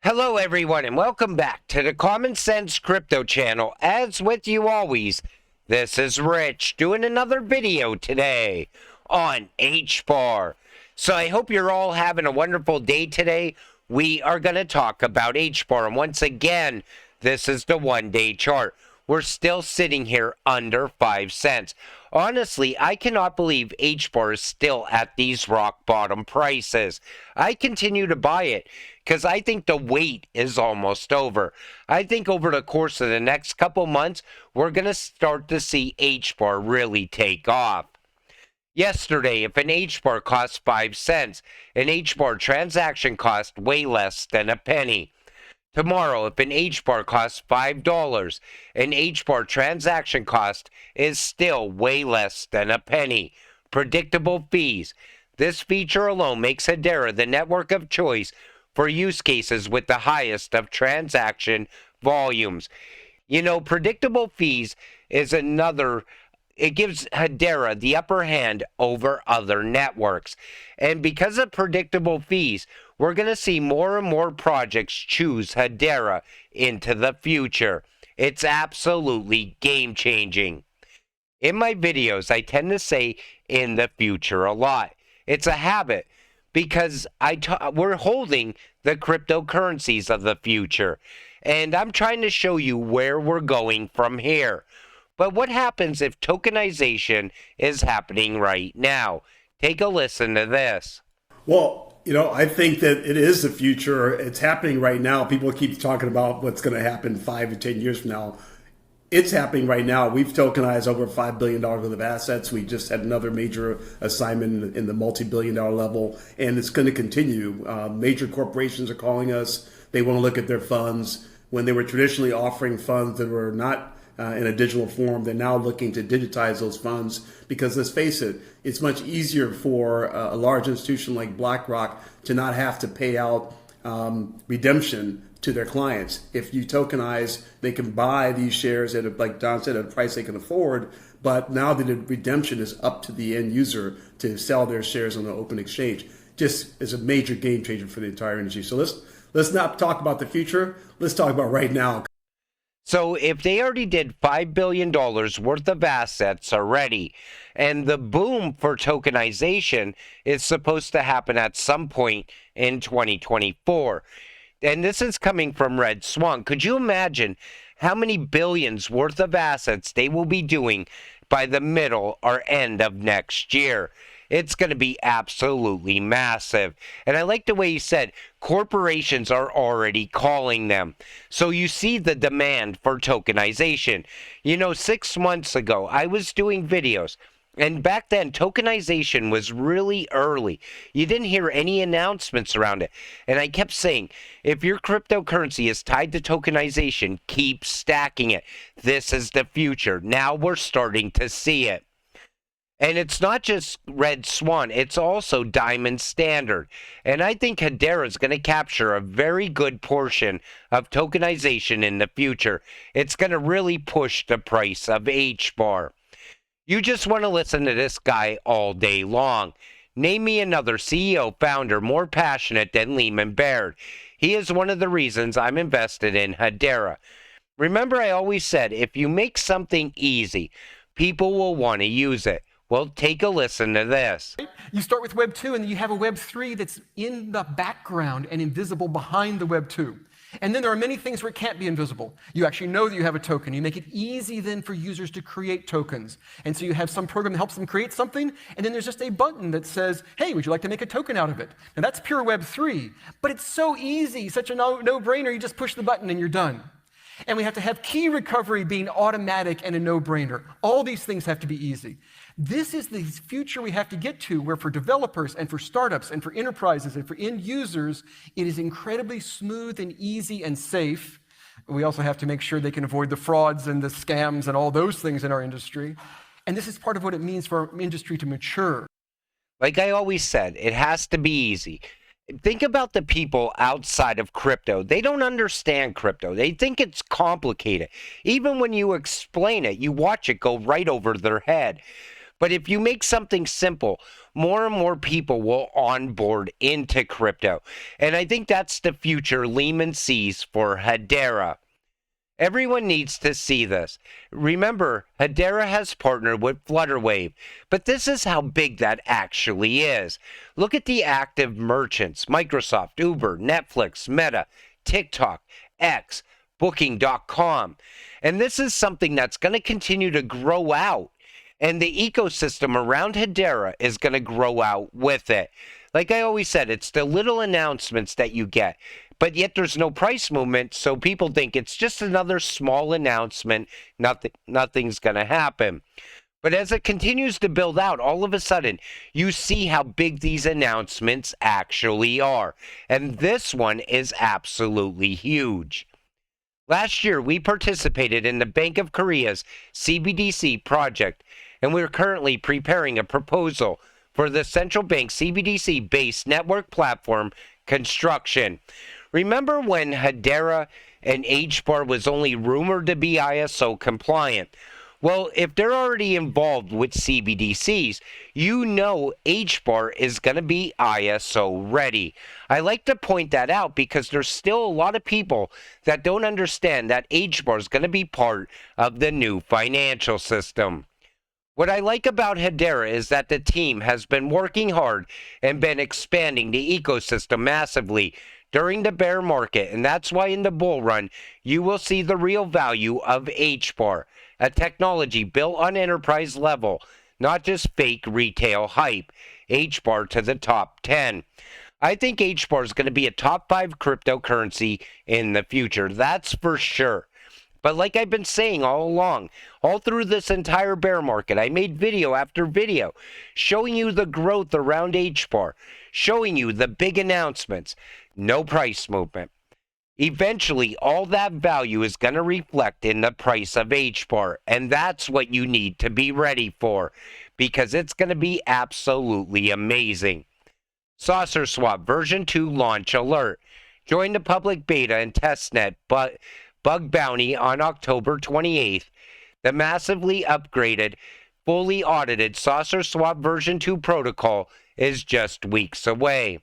Hello, everyone, and welcome back to the Common Sense Crypto channel. As with you always, this is Rich doing another video today on Hbar. So I hope you're all having a wonderful day today. We are going to talk about Hbar, and once again, this is the one-day chart. We're still sitting here under 5 cents. Honestly, I cannot believe Hbar is still at these rock bottom prices. I continue to buy it because I think the wait is almost over. I think over the course of the next couple months, we're going to start to see Hbar really take off. Yesterday, if an Hbar cost 5 cents, an Hbar transaction cost way less than a penny. Tomorrow, if an Hbar costs $5, an Hbar transaction cost is still way less than a penny. Predictable fees. This feature alone makes Hedera the network of choice for use cases with the highest of transaction volumes. You know, predictable fees is another. It gives Hedera the upper hand over other networks. And because of predictable fees, we're going to see more and more projects choose Hedera into the future. It's absolutely game-changing. In my videos, I tend to say in the future a lot. It's a habit because we're holding the cryptocurrencies of the future. And I'm trying to show you where we're going from here. But what happens if tokenization is happening right now? Take a listen to this. Well, I think that it is the future. It's happening right now. People keep talking about what's going to happen 5 to 10 years from now. It's happening right now. We've tokenized over $5 billion worth of assets. We just had another major assignment in the multi-billion-dollar level, and it's going to continue. Major corporations are calling us. They want to look at their funds. When they were traditionally offering funds that were not in a digital form, they're now looking to digitize those funds because, let's face it, it's much easier for a large institution like BlackRock to not have to pay out redemption to their clients. If you tokenize, they can buy these shares at, like Don said, at a price they can afford. But now the redemption is up to the end user to sell their shares on the open exchange. Just is a major game changer for the entire industry. So let's not talk about the future. Let's talk about right now. So if they already did $5 billion worth of assets already, and the boom for tokenization is supposed to happen at some point in 2024, and this is coming from Red Swan, could you imagine how many billions worth of assets they will be doing by the middle or end of next year? It's going to be absolutely massive. And I like the way he said corporations are already calling them. So you see the demand for tokenization. 6 months ago, I was doing videos. And back then, tokenization was really early. You didn't hear any announcements around it. And I kept saying, if your cryptocurrency is tied to tokenization, keep stacking it. This is the future. Now we're starting to see it. And it's not just Red Swan, it's also Diamond Standard. And I think Hedera is going to capture a very good portion of tokenization in the future. It's going to really push the price of Hbar. You just want to listen to this guy all day long. Name me another CEO founder more passionate than Lehman Baird. He is one of the reasons I'm invested in Hedera. Remember, I always said, if you make something easy, people will want to use it. Well, take a listen to this. You start with Web 2, and then you have a Web 3 that's in the background and invisible behind the Web 2. And then there are many things where it can't be invisible. You actually know that you have a token. You make it easy then for users to create tokens. And so you have some program that helps them create something, and then there's just a button that says, hey, would you like to make a token out of it? Now that's pure Web 3, but it's so easy, such a no-brainer, you just push the button and you're done. And we have to have key recovery being automatic and a no-brainer. All these things have to be easy. This is the future we have to get to, where for developers and for startups and for enterprises and for end users, it is incredibly smooth and easy and safe. We also have to make sure they can avoid the frauds and the scams and all those things in our industry. And this is part of what it means for our industry to mature. Like I always said, it has to be easy. Think about the people outside of crypto. They don't understand crypto. They think it's complicated. Even when you explain it, you watch it go right over their head. But if you make something simple, more and more people will onboard into crypto. And I think that's the future Lehman sees for Hedera. Everyone needs to see this. Remember, Hedera has partnered with Flutterwave, but this is how big that actually is. Look at the active merchants: Microsoft, Uber, Netflix, Meta, TikTok, X, Booking.com. And this is something that's going to continue to grow out. And the ecosystem around Hedera is going to grow out with it. Like I always said, it's the little announcements that you get, but yet there's no price movement, so people think it's just another small announcement, nothing's going to happen. But as it continues to build out, all of a sudden, you see how big these announcements actually are. And this one is absolutely huge. Last year, we participated in the Bank of Korea's CBDC project, and we're currently preparing a proposal for the central bank CBDC-based network platform construction. Remember when Hedera and Hbar was only rumored to be ISO compliant? Well, if they're already involved with CBDCs, you know Hbar is going to be ISO ready. I like to point that out because there's still a lot of people that don't understand that Hbar is going to be part of the new financial system. What I like about Hedera is that the team has been working hard and been expanding the ecosystem massively during the bear market, and that's why in the bull run, you will see the real value of Hbar, a technology built on enterprise level, not just fake retail hype. Hbar to the top 10. I think Hbar is going to be a top 5 cryptocurrency in the future, that's for sure. But like I've been saying all along, all through this entire bear market, I made video after video showing you the growth around Hbar, showing you the big announcements, no price movement. Eventually, all that value is going to reflect in the price of Hbar, and that's what you need to be ready for, because it's going to be absolutely amazing. Saucer Swap version 2 launch alert. Join the public beta and testnet bug bounty on October 28th. The massively upgraded, fully audited Saucer Swap version 2 protocol is just weeks away.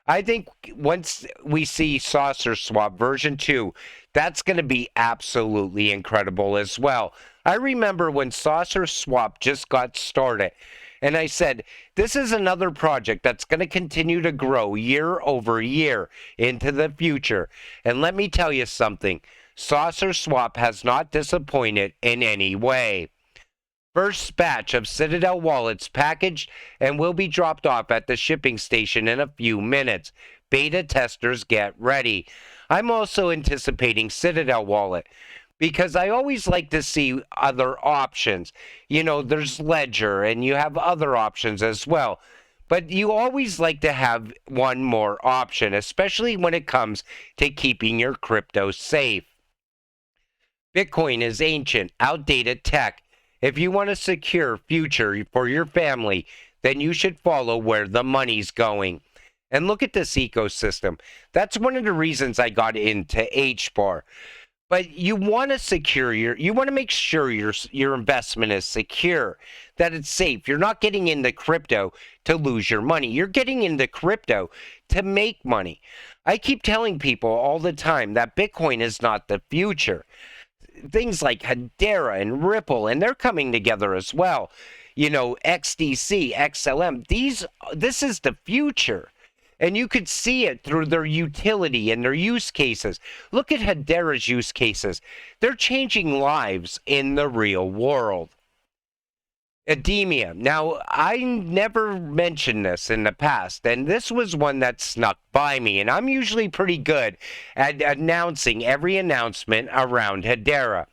I think once we see Saucer Swap version 2, that's going to be absolutely incredible as well. I remember when Saucer Swap just got started, and I said, this is another project that's going to continue to grow year over year into the future. And let me tell you something, Saucer Swap has not disappointed in any way. First batch of Citadel wallets packaged and will be dropped off at the shipping station in a few minutes. Beta testers get ready. I'm also anticipating Citadel wallet because I always like to see other options. You know, there's Ledger and you have other options as well. But you always like to have one more option, especially when it comes to keeping your crypto safe. Bitcoin is ancient, outdated tech. If you want a secure future for your family, then you should follow where the money's going. And look at this ecosystem. That's one of the reasons I got into Hbar. But you want to make sure your investment is secure, that it's safe. You're not getting into crypto to lose your money. You're getting into crypto to make money. I keep telling people all the time that Bitcoin is not the future. Things like Hedera and Ripple, and they're coming together as well. You know, XDC, XLM, this is the future. And you could see it through their utility and their use cases. Look at Hedera's use cases. They're changing lives in the real world. Ademia. Now, I never mentioned this in the past, and this was one that snuck by me, and I'm usually pretty good at announcing every announcement around Hedera.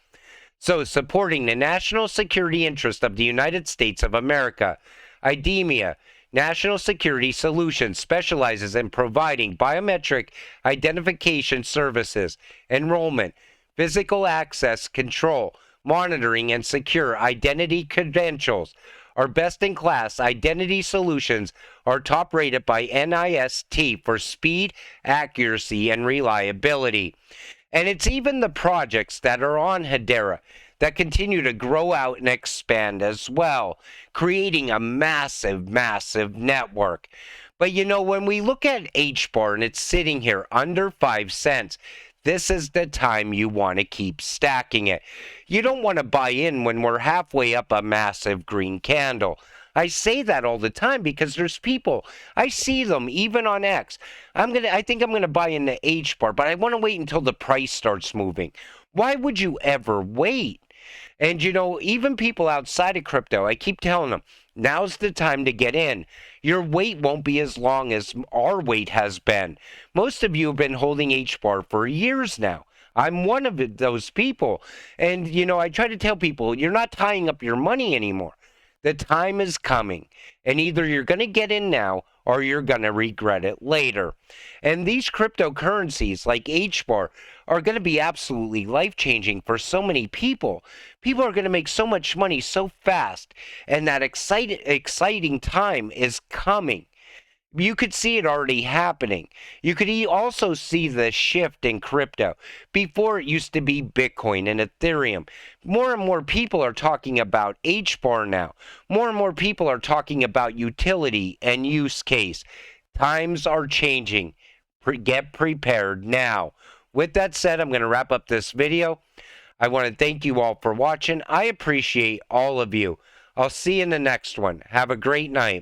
So, supporting the national security interest of the United States of America, Ademia National Security Solutions specializes in providing biometric identification services, enrollment, physical access control, monitoring, and secure identity credentials. Our best-in-class identity solutions are top-rated by NIST for speed, accuracy, and reliability. And it's even the projects that are on Hedera that continue to grow out and expand as well, creating a massive, massive network. But you know, when we look at Hbar and it's sitting here under 5 cents, this is the time you want to keep stacking it. You don't want to buy in when we're halfway up a massive green candle. I say that all the time because there's people, I see them even on X. I think I'm gonna buy into Hbar, but I want to wait until the price starts moving. Why would you ever wait? And you know, even people outside of crypto, I keep telling them, now's the time to get in. Your wait won't be as long as our wait has been. Most of you have been holding Hbar for years now. I'm one of those people. And you know, I try to tell people, you're not tying up your money anymore. The time is coming, and either you're going to get in now or you're going to regret it later. And these cryptocurrencies like Hbar are going to be absolutely life-changing for so many people. People are going to make so much money so fast, and that exciting time is coming. You could see it already happening. You could also see the shift in crypto. Before, it used to be Bitcoin and Ethereum. More and more people are talking about Hbar now. More and more people are talking about utility and use case. Times are changing. Get prepared now. With that said, I'm going to wrap up this video. I want to thank you all for watching. I appreciate all of you. I'll see you in the next one. Have a great night.